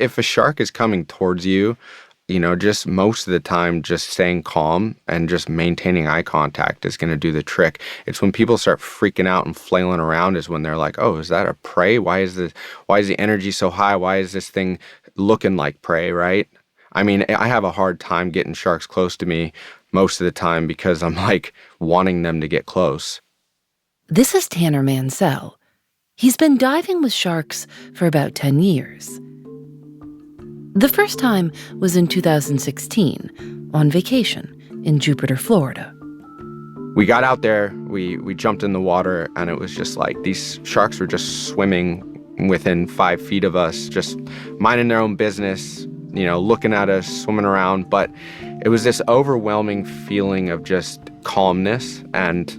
If a shark is coming towards you, just most of the time, just staying calm and just maintaining eye contact is going to do the trick. It's when people start freaking out and flailing around is when they're like, oh, is that a prey? Why is the energy so high? Why is this thing looking like prey, right? I mean, I have a hard time getting sharks close to me most of the time because I'm like wanting them to get close. This is Tanner Mansell. He's been diving with sharks for about 10 years. The first time was in 2016, on vacation in Jupiter, Florida. We got out there, we jumped in the water, and it was just like these sharks were just swimming within 5 feet of us, just minding their own business, looking at us, swimming around. But it was this overwhelming feeling of just calmness and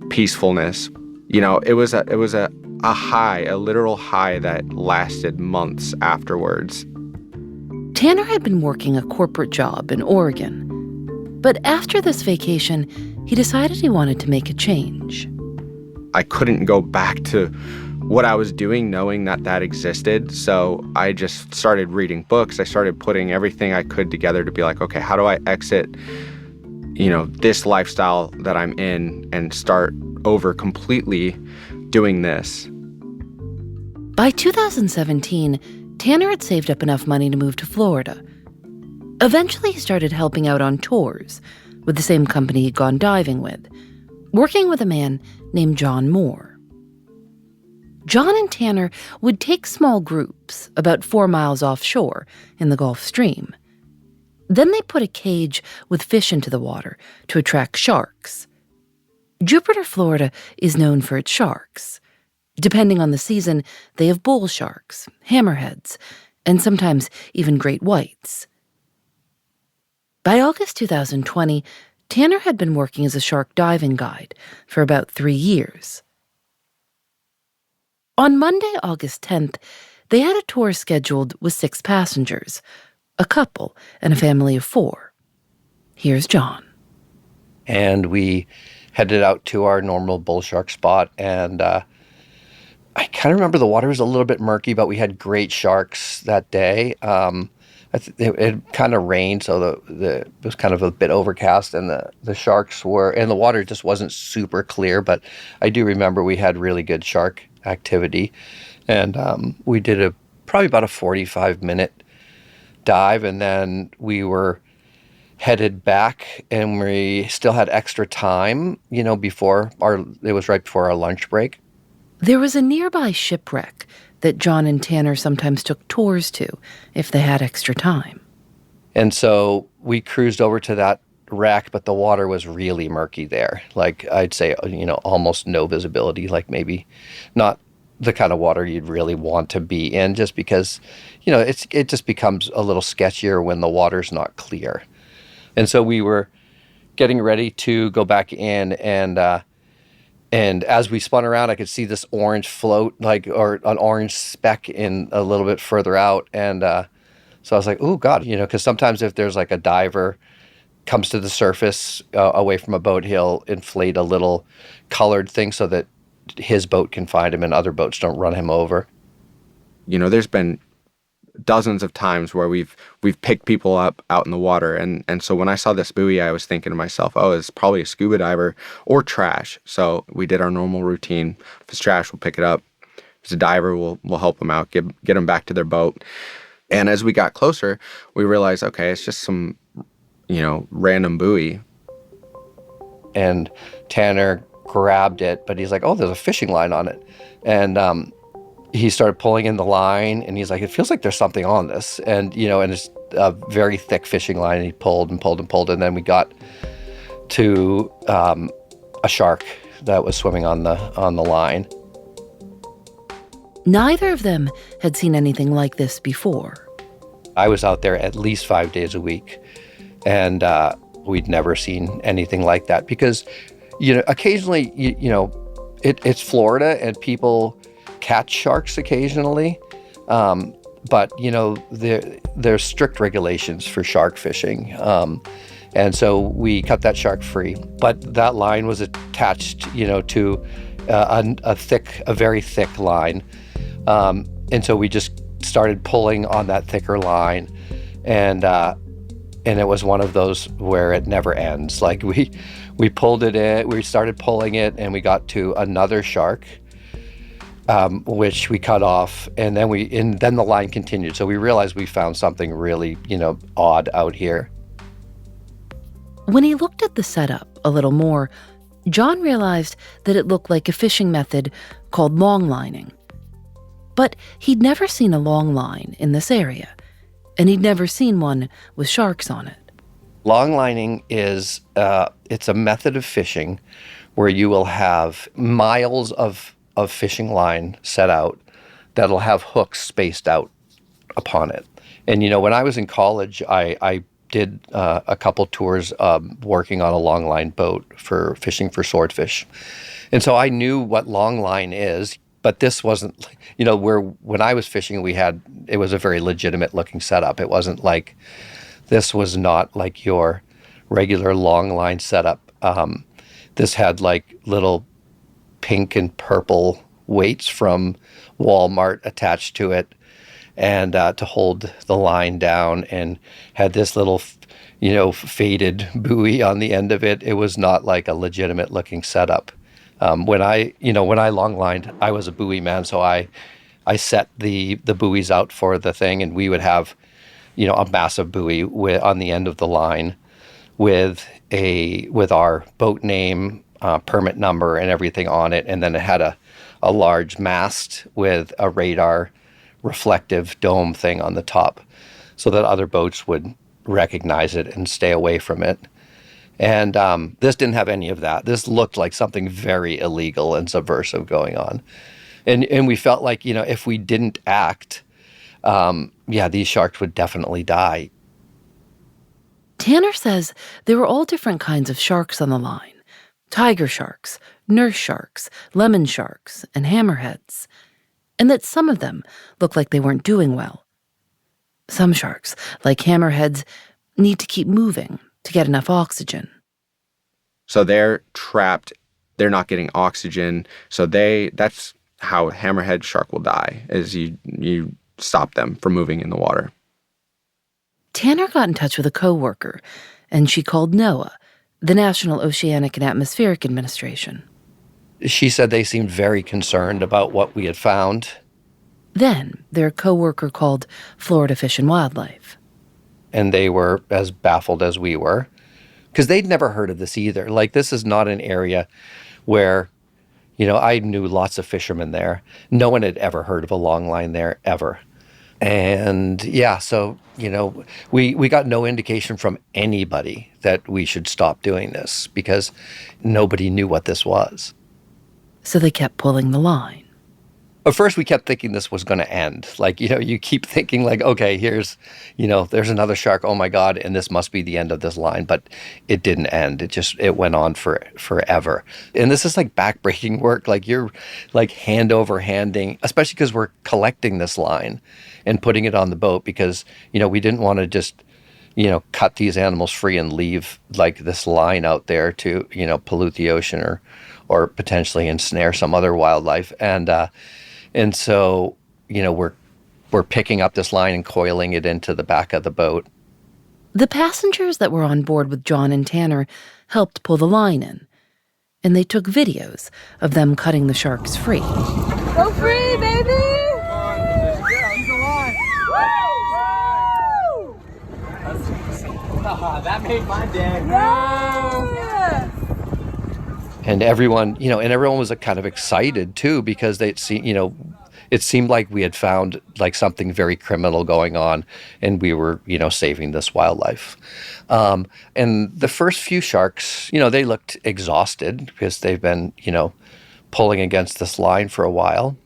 peacefulness. It was a high, a literal high that lasted months afterwards. Tanner had been working a corporate job in Oregon. But after this vacation, he decided he wanted to make a change. I couldn't go back to what I was doing knowing that existed. So I just started reading books. I started putting everything I could together to be like, okay, how do I exit, this lifestyle that I'm in and start over completely doing this? By 2017, Tanner had saved up enough money to move to Florida. Eventually, he started helping out on tours with the same company he'd gone diving with, working with a man named John Moore. John and Tanner would take small groups about 4 miles offshore in the Gulf Stream. Then they put a cage with fish into the water to attract sharks. Jupiter, Florida is known for its sharks. Depending on the season, they have bull sharks, hammerheads, and sometimes even great whites. By August 2020, Tanner had been working as a shark diving guide for about 3 years. On Monday, August 10th, they had a tour scheduled with 6 passengers, a couple and a family of 4. Here's John. And we headed out to our normal bull shark spot, and I kind of remember the water was a little bit murky, but we had great sharks that day. It kind of rained, so it was kind of a bit overcast, and the sharks were, and the water just wasn't super clear, but I do remember we had really good shark activity. And we did probably about a 45-minute dive, and then we were headed back, and we still had extra time, it was right before our lunch break. There was a nearby shipwreck that John and Tanner sometimes took tours to if they had extra time. And so we cruised over to that wreck, but the water was really murky there. Like I'd say, almost no visibility, like maybe not the kind of water you'd really want to be in, just because, it just becomes a little sketchier when the water's not clear. And so we were getting ready to go back in, and as we spun around, I could see this orange float, or an orange speck in a little bit further out. And so I was like, oh, God, because sometimes if there's like a diver comes to the surface away from a boat, he'll inflate a little colored thing so that his boat can find him and other boats don't run him over. There's been dozens of times where we've picked people up out in the water, and so when I saw this buoy, I was thinking to myself, oh, it's probably a scuba diver or trash. So we did our normal routine. If it's trash, we'll pick it up. If it's a diver, we'll help them out, get them back to their boat. And as we got closer, we realized, okay, it's just some random buoy. And Tanner grabbed it, but he's like, oh, there's a fishing line on it. And he started pulling in the line, and he's like, it feels like there's something on this. And, and it's a very thick fishing line, and he pulled and pulled and pulled. And then we got to a shark that was swimming on the line. Neither of them had seen anything like this before. I was out there at least 5 days a week, and we'd never seen anything like that because, occasionally, it's Florida, and people catch sharks occasionally, but there's strict regulations for shark fishing, and so we cut that shark free. But that line was attached, to a very thick line, and so we just started pulling on that thicker line, and it was one of those where it never ends. Like we pulled it in, we started pulling it, and we got to another shark, which we cut off, and then the line continued. So we realized we found something really, odd out here. When he looked at the setup a little more, John realized that it looked like a fishing method called longlining. But he'd never seen a long line in this area, and he'd never seen one with sharks on it. Longlining is it's a method of fishing where you will have miles of fishing line set out that'll have hooks spaced out upon it. And, when I was in college, I did a couple tours working on a longline boat for fishing for swordfish. And so I knew what longline is, but this wasn't, when I was fishing, it was a very legitimate looking setup. It wasn't like, this was not like your regular longline setup. This had like little pink and purple weights from Walmart attached to it, and to hold the line down, and had this little, faded buoy on the end of it. It was not like a legitimate looking setup. When I longlined, I was a buoy man, so I set the buoys out for the thing, and we would have, a massive buoy on the end of the line with our boat name, permit number, and everything on it, and then it had a large mast with a radar reflective dome thing on the top, so that other boats would recognize it and stay away from it. And this didn't have any of that. This looked like something very illegal and subversive going on. And we felt like, if we didn't act, these sharks would definitely die. Tanner says there were all different kinds of sharks on the line. Tiger sharks, nurse sharks, lemon sharks, and hammerheads. And that some of them looked like they weren't doing well. Some sharks, like hammerheads, need to keep moving to get enough oxygen. So they're trapped, they're not getting oxygen. So that's how a hammerhead shark will die, is you stop them from moving in the water. Tanner got in touch with a coworker, and she called NOAA, the National Oceanic and Atmospheric Administration. She said they seemed very concerned about what we had found. Then their coworker called Florida Fish and Wildlife. And they were as baffled as we were, because they'd never heard of this either. Like, this is not an area where, I knew lots of fishermen there. No one had ever heard of a longline there, ever. And so, we got no indication from anybody that we should stop doing this, because nobody knew what this was. So they kept pulling the line. At first, we kept thinking this was going to end. Like, you keep thinking like, okay, here's, there's another shark. Oh my God. And this must be the end of this line. But it didn't end. It went on forever. And this is like backbreaking work. Like, you're like hand over handing, especially because we're collecting this line and putting it on the boat, because, we didn't want to just, cut these animals free and leave like this line out there to, pollute the ocean or potentially ensnare some other wildlife. And so, we're picking up this line and coiling it into the back of the boat. The passengers that were on board with John and Tanner helped pull the line in, and they took videos of them cutting the sharks free. Go free, baby! That made my day. Yeah! And everyone was kind of excited too, because it seemed like we had found like something very criminal going on, and we were, saving this wildlife. And the first few sharks, they looked exhausted because they've been, pulling against this line for a while.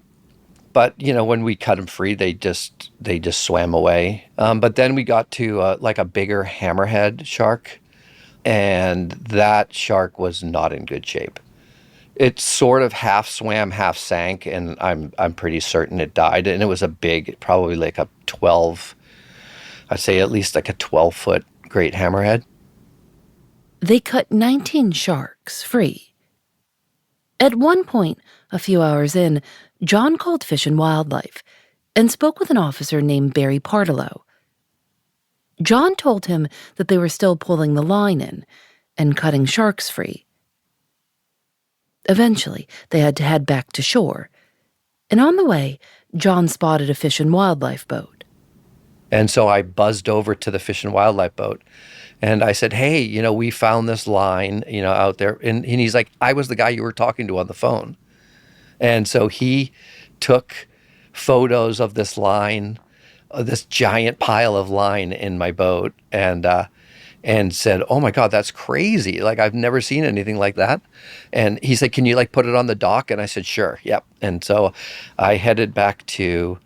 But, when we cut them free, they just swam away. But then we got to like a bigger hammerhead shark, and that shark was not in good shape. It sort of half swam, half sank, and I'm pretty certain it died. And it was a big, probably like a 12, I'd say at least like a 12-foot great hammerhead. They cut 19 sharks free. At one point, a few hours in, John called Fish and Wildlife. and spoke with an officer named Barry Partillo. John told him that they were still pulling the line in and cutting sharks free. Eventually, they had to head back to shore, and on the way, John spotted a fish and wildlife boat. And so I buzzed over to the fish and wildlife boat, and I said, hey, we found this line, out there. And he's like, I was the guy you were talking to on the phone. And so he took photos of this line, this giant pile of line in my boat, and said, oh my God, that's crazy. Like, I've never seen anything like that. And he said, can you put it on the dock? And I said, sure. Yep. And so I headed back to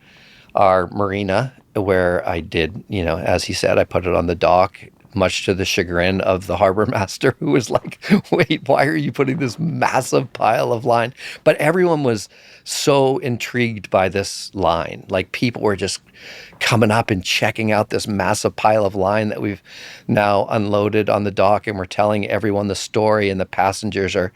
our marina where I did, as he said, I put it on the dock, much to the chagrin of the harbor master, who was like, wait, why are you putting this massive pile of line? But everyone was so intrigued by this line. Like, people were just coming up and checking out this massive pile of line that we've now unloaded on the dock, and we're telling everyone the story, and the passengers are,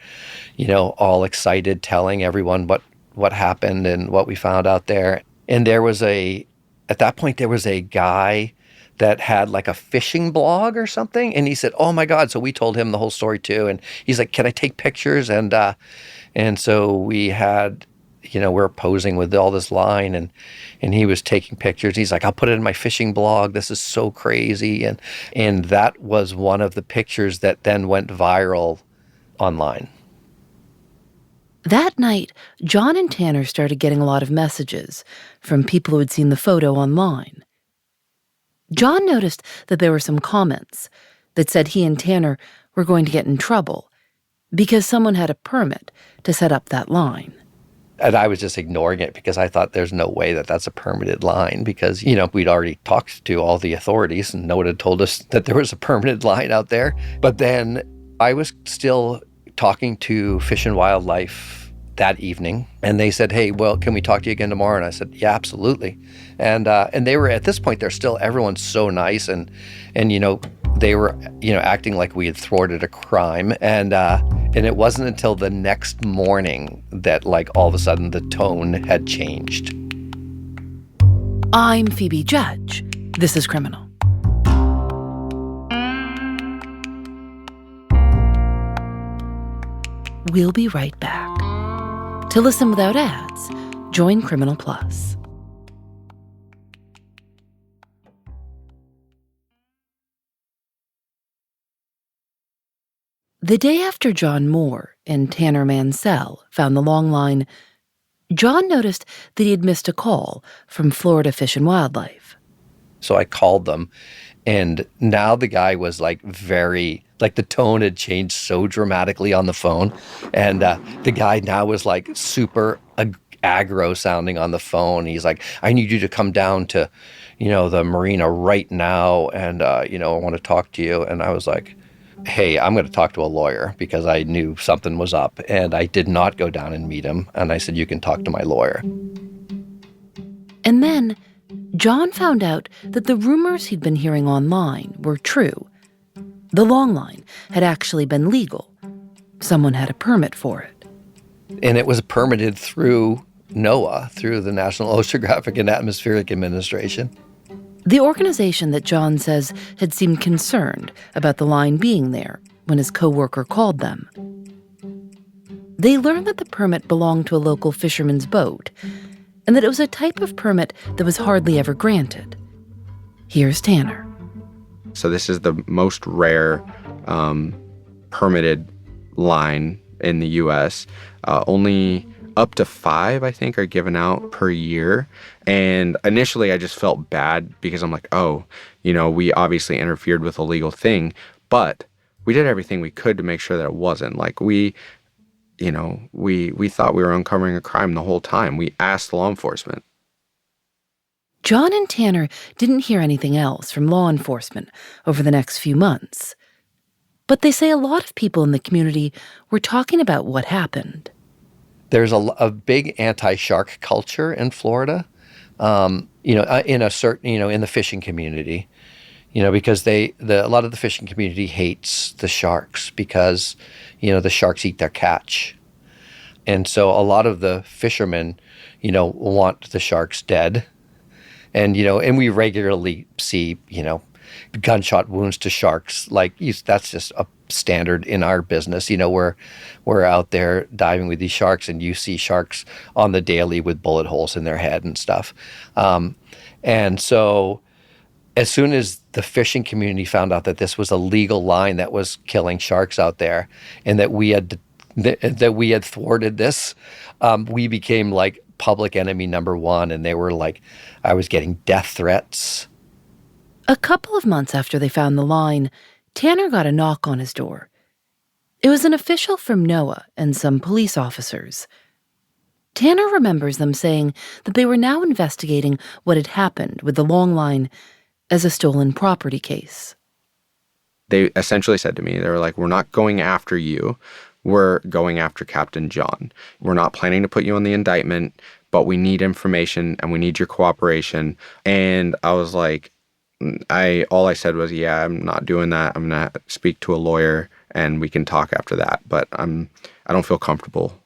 all excited, telling everyone what happened and what we found out there. And at that point, there was a guy that had like a fishing blog or something. And he said, oh my God. So we told him the whole story too. And he's like, can I take pictures? And so we had, we're posing with all this line, and he was taking pictures. He's like, I'll put it in my fishing blog. This is so crazy. And that was one of the pictures that then went viral online. That night, John and Tanner started getting a lot of messages from people who had seen the photo online. John noticed that there were some comments that said he and Tanner were going to get in trouble because someone had a permit to set up that line. And I was just ignoring it because I thought there's no way that that's a permitted line because, we'd already talked to all the authorities and no one had told us that there was a permitted line out there. But then I was still talking to Fish and Wildlife that evening, and they said, hey, well, can we talk to you again tomorrow? And I said, yeah, absolutely. And they were, at this point, everyone's so nice, and they were, acting like we had thwarted a crime. And it wasn't until the next morning that, all of a sudden, the tone had changed. I'm Phoebe Judge. This is Criminal. We'll be right back. To listen without ads, join Criminal Plus. The day after John Moore and Tanner Mansell found the Longline, John noticed that he had missed a call from Florida Fish and Wildlife. So I called them, and now the guy was very, the tone had changed so dramatically on the phone. And the guy now was super aggro sounding on the phone. He's like, I need you to come down to, the marina right now. And, I want to talk to you. And I was like, hey, I'm going to talk to a lawyer, because I knew something was up. And I did not go down and meet him. And I said, you can talk to my lawyer. And then John found out that the rumors he'd been hearing online were true. The Longline had actually been legal. Someone had a permit for it. And it was permitted through NOAA, through the National Oceanographic and Atmospheric Administration. The organization that John says had seemed concerned about the line being there when his coworker called them. They learned that the permit belonged to a local fisherman's boat, and that it was a type of permit that was hardly ever granted. Here's Tanner. So this is the most rare permitted line in the U.S. Only up to 5, I think, are given out per year. And initially, I just felt bad because I'm like, oh, we obviously interfered with a legal thing, but we did everything we could to make sure that it wasn't. We thought we were uncovering a crime the whole time. We asked law enforcement. John and Tanner didn't hear anything else from law enforcement over the next few months. But they say a lot of people in the community were talking about what happened. There's a big anti-shark culture in Florida, in a certain, in the fishing community, because a lot of the fishing community hates the sharks because, the sharks eat their catch. And so a lot of the fishermen, want the sharks dead. And, and we regularly see, gunshot wounds to sharks. That's just a standard in our business. We're out there diving with these sharks, and you see sharks on the daily with bullet holes in their head and stuff. And so as soon as the fishing community found out that this was a legal line that was killing sharks out there, and that we had thwarted this, we became like public enemy number one. And they were like, I was getting death threats. A couple of months after they found the line, Tanner got a knock on his door. It was an official from NOAA and some police officers. Tanner remembers them saying that they were now investigating what had happened with the Longline as a stolen property case. They essentially said to me, they were like, we're not going after you. We're going after Captain John. We're not planning to put you on the indictment, but we need information and we need your cooperation. And I was like, all I said was, yeah, I'm not doing that. I'm going to speak to a lawyer and we can talk after that. But I don't feel comfortable.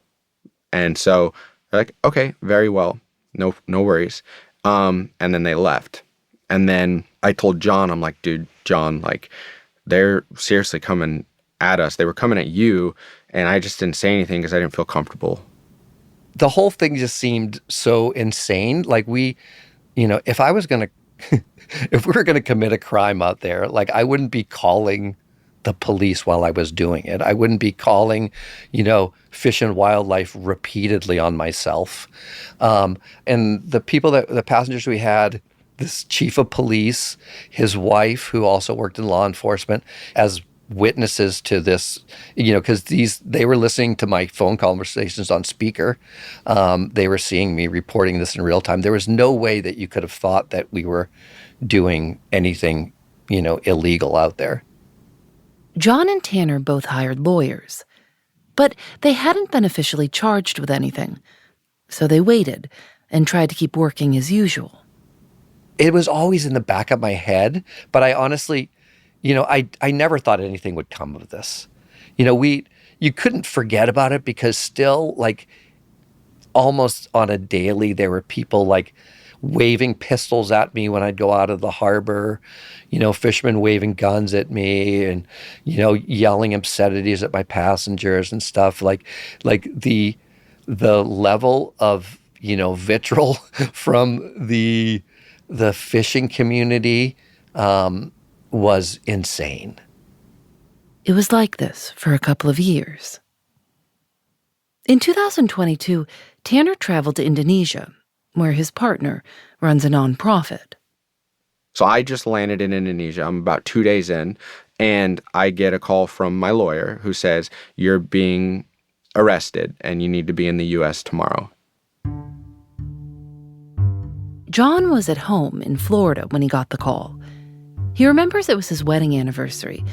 And so they're like, okay, very well. No worries. And then they left. And then I told John, I'm like, dude, John, like, they're seriously coming at us. They were coming at you. And I just didn't say anything because I didn't feel comfortable. The whole thing just seemed so insane. Like if I was going to, if we were going to commit a crime out there, like I wouldn't be calling the police while I was doing it. I wouldn't be calling, Fish and Wildlife repeatedly on myself. And the passengers we had, this chief of police, his wife, who also worked in law enforcement, as witnesses to this, because they were listening to my phone conversations on speaker. They were seeing me reporting this in real time. There was no way that you could have thought that we were doing anything, illegal out there. John and Tanner both hired lawyers, but they hadn't been officially charged with anything. So they waited and tried to keep working as usual. It was always in the back of my head, but I honestly, I never thought anything would come of this. You couldn't forget about it because still, like, almost on a daily, there were people like waving pistols at me when I'd go out of the harbor, fishermen waving guns at me and, yelling obscenities at my passengers and stuff. Like the level of, vitriol from the fishing community was insane. It was like this for a couple of years. In 2022, Tanner traveled to Indonesia, where his partner runs a nonprofit. So I just landed in Indonesia. I'm about 2 days in, and I get a call from my lawyer who says, you're being arrested and you need to be in the U.S. tomorrow. John was at home in Florida when he got the call. He remembers it was his wedding anniversary,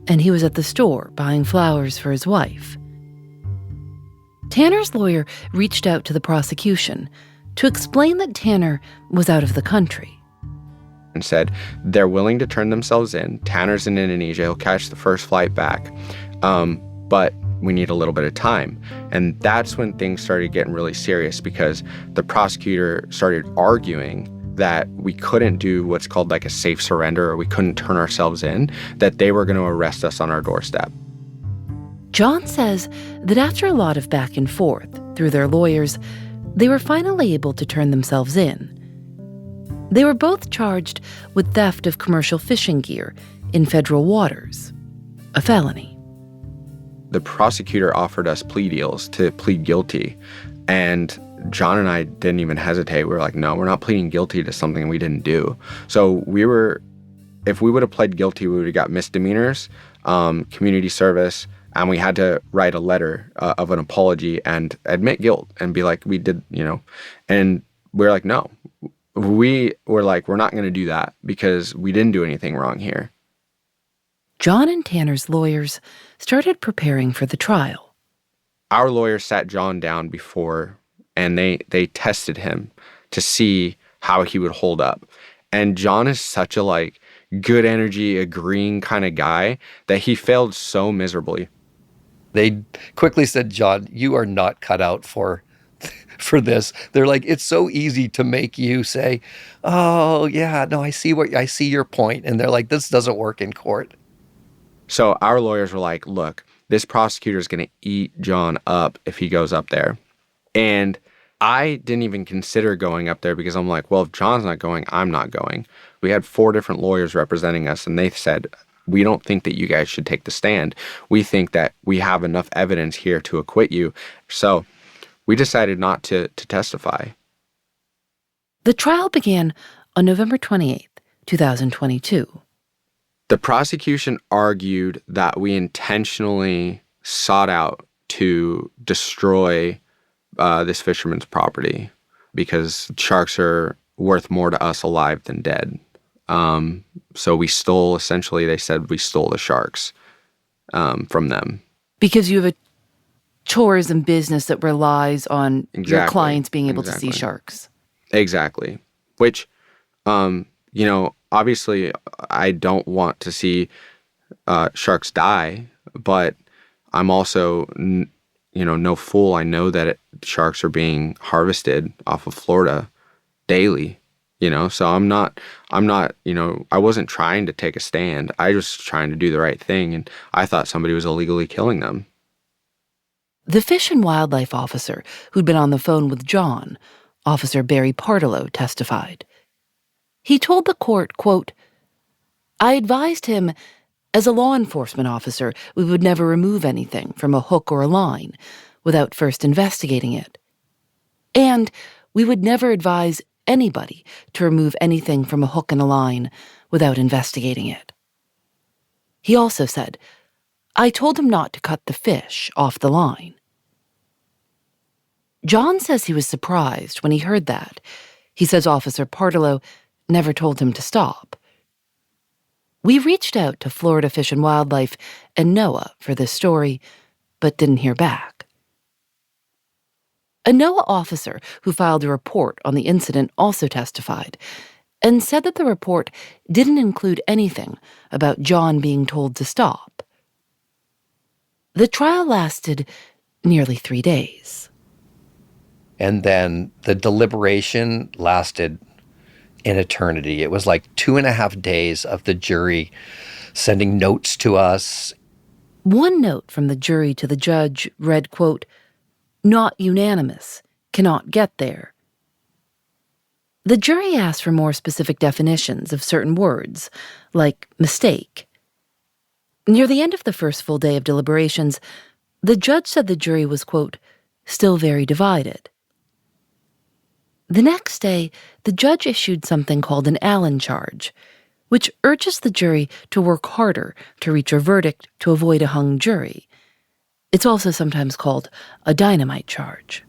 and he was at the store buying flowers for his wife. Tanner's lawyer reached out to the prosecution to explain that Tanner was out of the country. And said they're willing to turn themselves in. Tanner's in Indonesia. He'll catch the first flight back. But we need a little bit of time. And that's when things started getting really serious because the prosecutor started arguing that we couldn't do what's called like a safe surrender, or we couldn't turn ourselves in, that they were going to arrest us on our doorstep. John says that after a lot of back and forth through their lawyers, they were finally able to turn themselves in. They were both charged with theft of commercial fishing gear in federal waters, a felony. The prosecutor offered us plea deals to plead guilty, and John and I didn't even hesitate. We were like, no, we're not pleading guilty to something we didn't do. So if we would have pled guilty, we would have got misdemeanors, community service, and we had to write a letter of an apology and admit guilt and be like, we did, and we're like, no. We were like, we're not going to do that because we didn't do anything wrong here. John and Tanner's lawyers started preparing for the trial. Our lawyers sat John down before, and they tested him to see how he would hold up. And John is such a good energy, agreeing kind of guy that he failed so miserably. They quickly said, John, you are not cut out for for this. They're like, it's so easy to make you say, oh yeah, no, I see your point. And they're like, this doesn't work in court. So our lawyers were like, look, this prosecutor is going to eat John up if he goes up there. And I didn't even consider going up there because I'm like, well, if John's not going, I'm not going. We had 4 different lawyers representing us, and they said, we don't think that you guys should take the stand. We think that we have enough evidence here to acquit you. So we decided not to testify. The trial began on November 28th, 2022. The prosecution argued that we intentionally sought out to destroy this fisherman's property because sharks are worth more to us alive than dead. So we stole, essentially, they said we stole the sharks from them. Because you have a tourism business that relies on your clients being able to see sharks. Exactly. Which, obviously I don't want to see sharks die, but I'm also, no fool. I know that sharks are being harvested off of Florida daily, so I'm not, I wasn't trying to take a stand. I was trying to do the right thing, and I thought somebody was illegally killing them. The Fish and Wildlife officer who'd been on the phone with John, Officer Barry Partillo, testified. He told the court, quote, I advised him, as a law enforcement officer, we would never remove anything from a hook or a line without first investigating it. And we would never advise anybody to remove anything from a hook and a line without investigating it. He also said, I told him not to cut the fish off the line. John says he was surprised when he heard that. He says Officer Partillo never told him to stop. We reached out to Florida Fish and Wildlife and NOAA for this story, but didn't hear back. A NOAA officer who filed a report on the incident also testified and said that the report didn't include anything about John being told to stop. The trial lasted nearly 3 days. And then the deliberation lasted an eternity. It was like 2.5 days of the jury sending notes to us. One note from the jury to the judge read, quote, not unanimous, cannot get there. The jury asked for more specific definitions of certain words, like mistake. Near the end of the first full day of deliberations, the judge said the jury was, quote, still very divided. The next day, the judge issued something called an Allen charge, which urges the jury to work harder to reach a verdict to avoid a hung jury. It's also sometimes called a dynamite charge.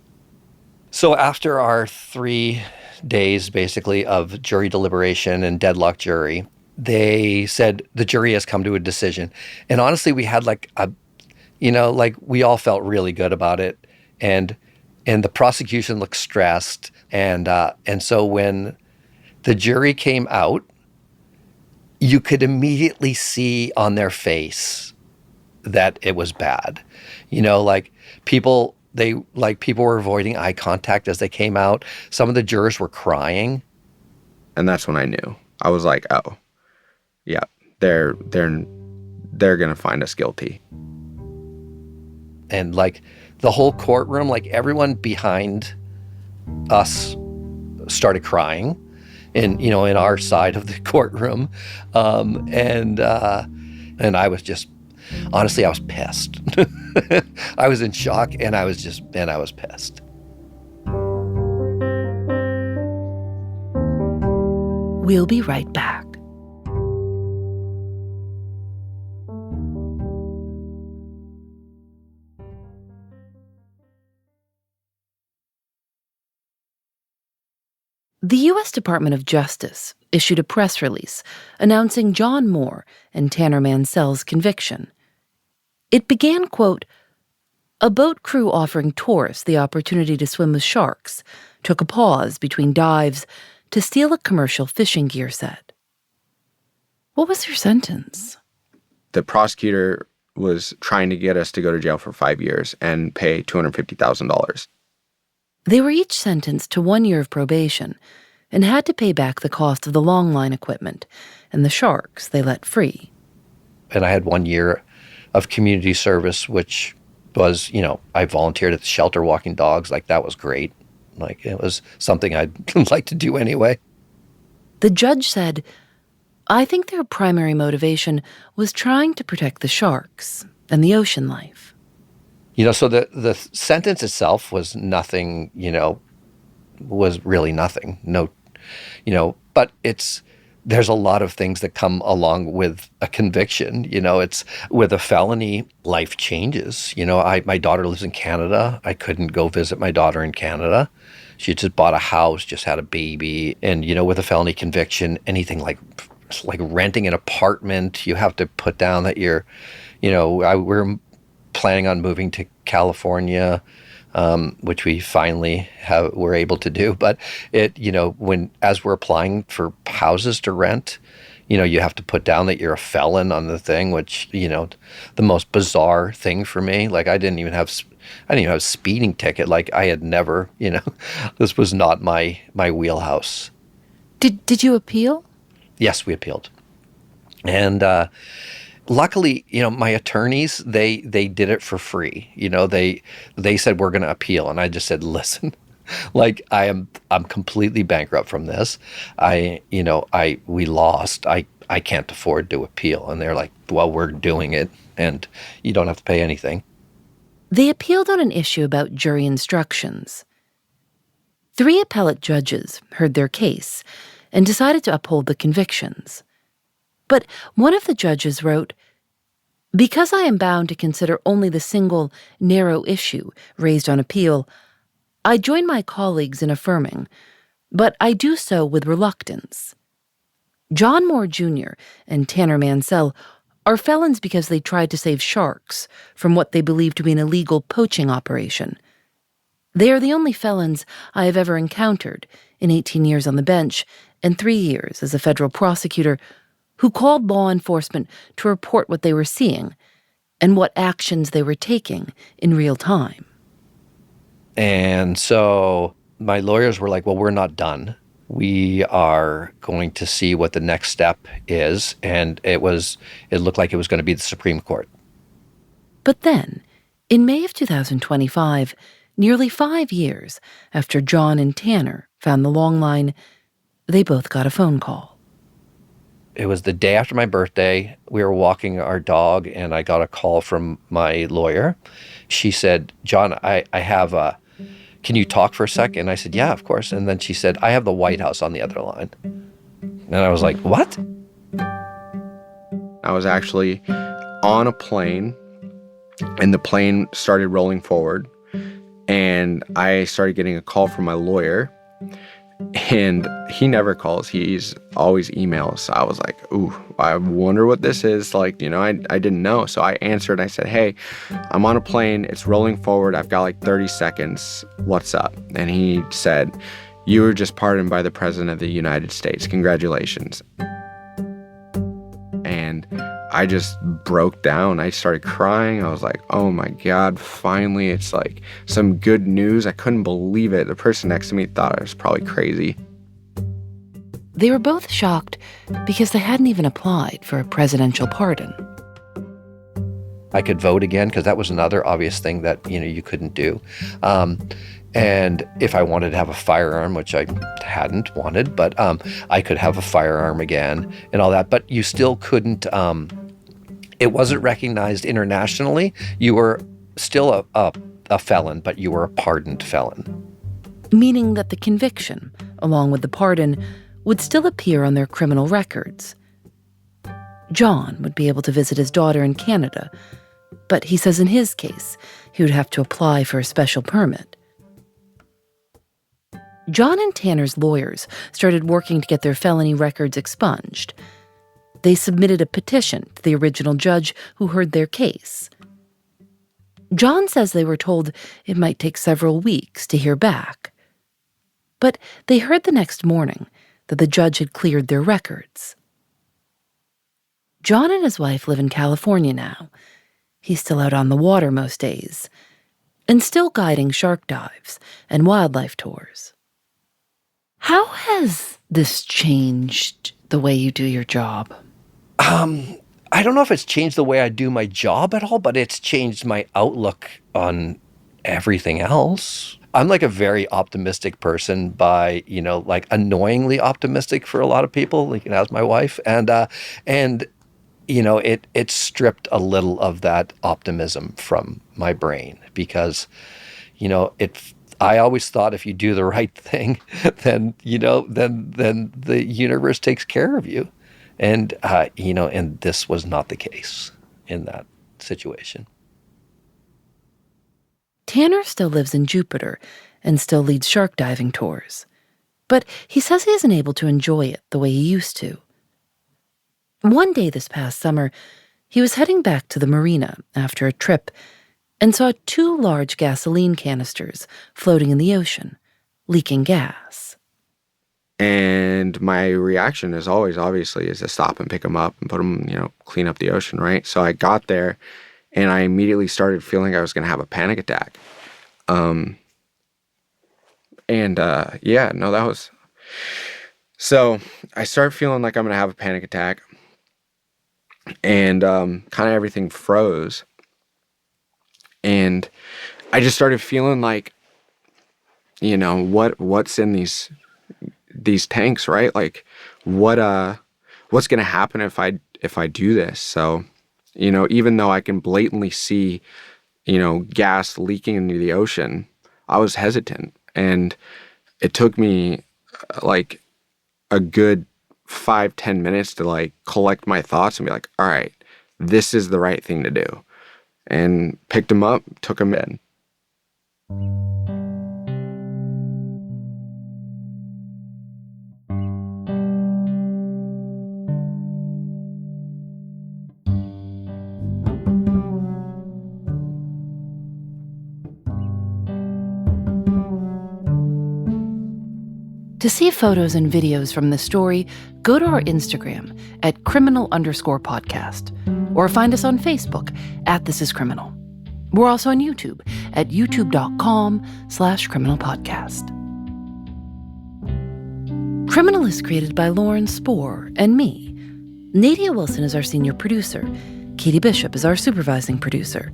So after our 3 days, basically, of jury deliberation and deadlock jury, they said the jury has come to a decision. And honestly, we had we all felt really good about it. And the prosecution looked stressed. And so when the jury came out, you could immediately see on their face that it was bad. People were avoiding eye contact as they came out. Some of the jurors were crying. And that's when I knew. I was like, oh, yeah, they're going to find us guilty. And the whole courtroom, everyone behind us started crying in our side of the courtroom. And I was just, honestly, I was pissed. I was in shock, and I was pissed. We'll be right back. The U.S. Department of Justice issued a press release announcing John Moore and Tanner Mansell's conviction. It began, quote, a boat crew offering tourists the opportunity to swim with sharks took a pause between dives to steal a commercial fishing gear set. What was their sentence? The prosecutor was trying to get us to go to jail for 5 years and pay $250,000. They were each sentenced to 1 year of probation and had to pay back the cost of the Longline equipment and the sharks they let free. And I had 1 year of community service, which was, I volunteered at the shelter walking dogs. Like, that was great. Like, it was something I'd like to do anyway. The judge said, "I think their primary motivation was trying to protect the sharks and the ocean life." So the sentence itself was nothing, was really nothing. No, but there's a lot of things that come along with a conviction. It's with a felony, life changes. My daughter lives in Canada. I couldn't go visit my daughter in Canada. She just bought a house, just had a baby. And, with a felony conviction, anything like renting an apartment, you have to put down that you're, we're planning on moving to California, which we finally were able to do. But as we're applying for houses to rent, you have to put down that you're a felon on the thing, which, the most bizarre thing for me. Like, I didn't even have a speeding ticket. Like, I had never, this was not my wheelhouse. Did you appeal? Yes, we appealed. And luckily, my attorneys, they did it for free. They said, we're going to appeal. And I just said, listen, like, I'm completely bankrupt from this. We lost. I can't afford to appeal. And they're like, well, we're doing it and you don't have to pay anything. They appealed on an issue about jury instructions. 3 appellate judges heard their case and decided to uphold the convictions. But one of the judges wrote, "Because I am bound to consider only the single, narrow issue raised on appeal, I join my colleagues in affirming, but I do so with reluctance. John Moore Jr. and Tanner Mansell are felons because they tried to save sharks from what they believe to be an illegal poaching operation. They are the only felons I have ever encountered in 18 years on the bench and 3 years as a federal prosecutor who called law enforcement to report what they were seeing and what actions they were taking in real time." And so my lawyers were like, well, we're not done. We are going to see what the next step is. And it looked like it was going to be the Supreme Court. But then, in May of 2025, nearly 5 years after John and Tanner found the Longline, they both got a phone call. It was the day after my birthday. We were walking our dog, and I got a call from my lawyer. She said, "John, I have can you talk for a second?" I said, "Yeah, of course." And then she said, "I have the White House on the other line." And I was like, "What?" I was actually on a plane, and the plane started rolling forward, and I started getting a call from my lawyer, and he never calls. He's always emails. So I was like, ooh, I wonder what this is. Like, I didn't know. So I answered. I said, "Hey, I'm on a plane. It's rolling forward. I've got like 30 seconds. What's up?" And he said, "You were just pardoned by the President of the United States. Congratulations." And I just broke down. I started crying. I was like, oh my God, finally, it's like some good news. I couldn't believe it. The person next to me thought I was probably crazy. They were both shocked because they hadn't even applied for a presidential pardon. I could vote again, because that was another obvious thing that, you couldn't do. And if I wanted to have a firearm, which I hadn't wanted, but I could have a firearm again and all that. But you still couldn't, it wasn't recognized internationally. You were still a felon, but you were a pardoned felon. Meaning that the conviction, along with the pardon, would still appear on their criminal records. John would be able to visit his daughter in Canada, but he says in his case, he would have to apply for a special permit. John and Tanner's lawyers started working to get their felony records expunged. They submitted a petition to the original judge who heard their case. John says they were told it might take several weeks to hear back. But they heard the next morning that the judge had cleared their records. John and his wife live in California now. He's still out on the water most days. and still guiding shark dives and wildlife tours. How has this changed the way you do your job? I don't know if it's changed the way I do my job at all, but it's changed my outlook on everything else. I'm like a very optimistic person by, like annoyingly optimistic for a lot of people, like as my wife. And it stripped a little of that optimism from my brain because, I always thought if you do the right thing, then the universe takes care of you. And, and this was not the case in that situation. Tanner still lives in Jupiter and still leads shark diving tours. But he says he isn't able to enjoy it the way he used to. One day this past summer, he was heading back to the marina after a trip and saw 2 large gasoline canisters floating in the ocean, leaking gas. And my reaction is always, obviously, is to stop and pick them up and put them, clean up the ocean, right? So I got there and I immediately started feeling I was going to have a panic attack. That was... So I started feeling like I'm going to have a panic attack and kind of everything froze. And I just started feeling like, what's in these tanks, right? Like what's going to happen if I do this? So, even though I can blatantly see, gas leaking into the ocean, I was hesitant. And it took me like a good 5-10 minutes to like collect my thoughts and be like, all right, this is the right thing to do. And picked him up, took him in. To see photos and videos from this story, go to our Instagram at criminal_podcast or find us on Facebook at This Is Criminal. We're also on YouTube at youtube.com/criminalpodcast. Criminal is created by Lauren Spohr and me. Nadia Wilson is our senior producer. Katie Bishop is our supervising producer.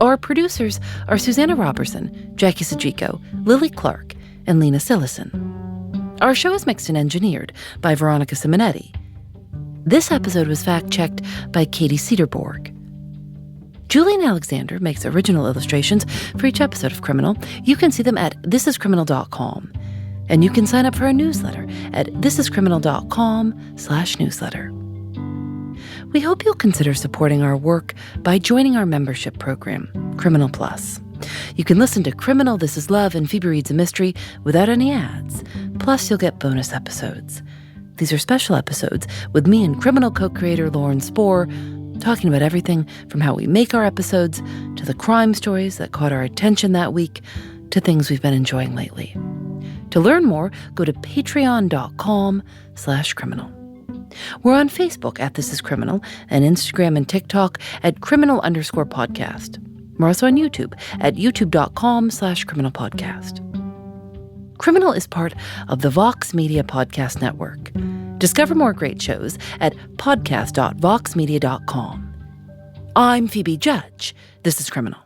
Our producers are Susanna Robertson, Jackie Sajiko, Lily Clark, and Lena Sillison. Our show is mixed and engineered by Veronica Simonetti. This episode was fact-checked by Katie Cederborg. Julian Alexander makes original illustrations for each episode of Criminal. You can see them at thisiscriminal.com. And you can sign up for our newsletter at thisiscriminal.com/newsletter. We hope you'll consider supporting our work by joining our membership program, Criminal Plus. You can listen to Criminal, This Is Love, and Phoebe Reads a Mystery without any ads. Plus, you'll get bonus episodes. These are special episodes with me and Criminal co-creator Lauren Spohr talking about everything from how we make our episodes to the crime stories that caught our attention that week to things we've been enjoying lately. To learn more, go to patreon.com/criminal. We're on Facebook at This Is Criminal and Instagram and TikTok at criminal_podcast. We're also on YouTube at youtube.com/criminalpodcast. Criminal is part of the Vox Media Podcast Network. Discover more great shows at podcast.voxmedia.com. I'm Phoebe Judge. This is Criminal.